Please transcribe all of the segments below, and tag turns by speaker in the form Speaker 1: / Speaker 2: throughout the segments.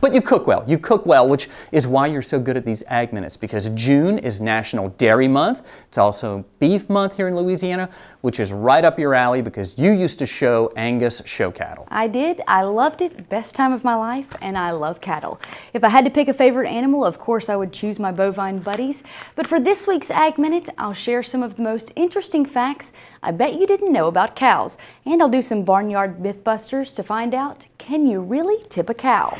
Speaker 1: But you cook well. You cook well, which is why you're so good at these ag minutes, because June is National Dairy Month. It's also Beef Month here in Louisiana, which is right up your alley because you used to show Angus show cattle.
Speaker 2: I did. I loved it. Best time of my life, and I love cattle. If I had to pick a favorite animal, of course I would choose my bovine buddies. But for this week's Ag Minute, I'll share some of the most interesting facts I bet you didn't know about cows. And I'll do some barnyard mythbusters to find out, can you really tip a cow?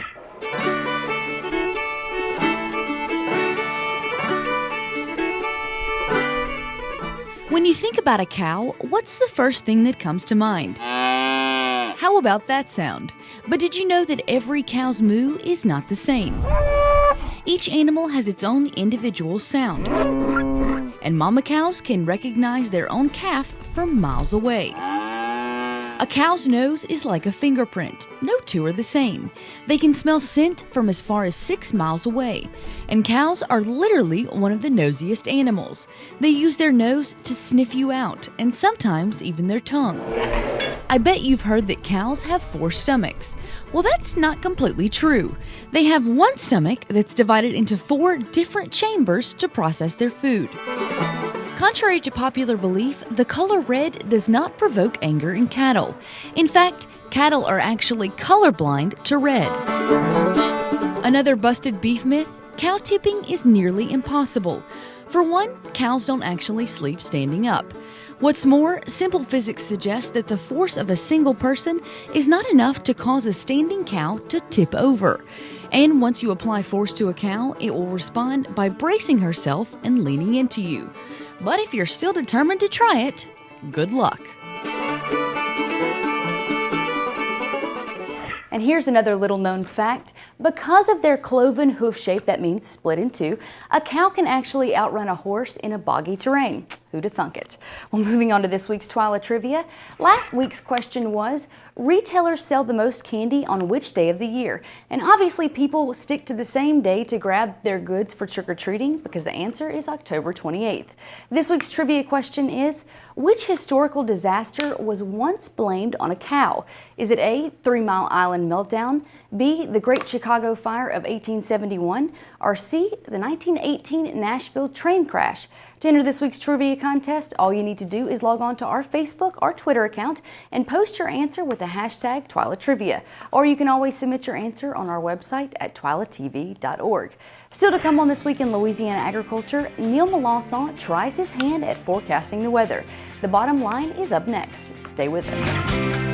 Speaker 3: When you think about a cow, what's the first thing that comes to mind? How about that sound? But did you know that every cow's moo is not the same? Each animal has its own individual sound. And mama cows can recognize their own calf from miles away. A cow's nose is like a fingerprint. No two are the same. They can smell scent from as far as 6 miles away. And cows are literally one of the nosiest animals. They use their nose to sniff you out, and sometimes even their tongue. I bet you've heard that cows have 4 stomachs. Well, that's not completely true. They have one stomach that's divided into 4 different chambers to process their food. Contrary to popular belief, the color red does not provoke anger in cattle. In fact, cattle are actually colorblind to red. Another busted beef myth, cow tipping is nearly impossible. For one, cows don't actually sleep standing up. What's more, simple physics suggests that the force of a single person is not enough to cause a standing cow to tip over. And once you apply force to a cow, it will respond by bracing herself and leaning into you. But if you're still determined to try it, good luck.
Speaker 2: And here's another little known fact. Because of their cloven hoof shape, that means split in 2, a cow can actually outrun a horse in a boggy terrain. Who'd have thunk it? Well, moving on to this week's TWILA trivia. Last week's question was, retailers sell the most candy on which day of the year? And obviously people will stick to the same day to grab their goods for trick-or-treating because the answer is October 28th. This week's trivia question is, which historical disaster was once blamed on a cow? Is it A, 3 Mile Island meltdown, B, the Great Chicago Fire of 1871, or C, the 1918 Nashville train crash? To enter this week's trivia contest, all you need to do is log on to our Facebook or Twitter account and post your answer with the hashtag TWILATrivia. Or you can always submit your answer on our website at twilatv.org. Still to come on This Week in Louisiana Agriculture, Neil Melanson tries his hand at forecasting the weather. The bottom line is up next. Stay with us.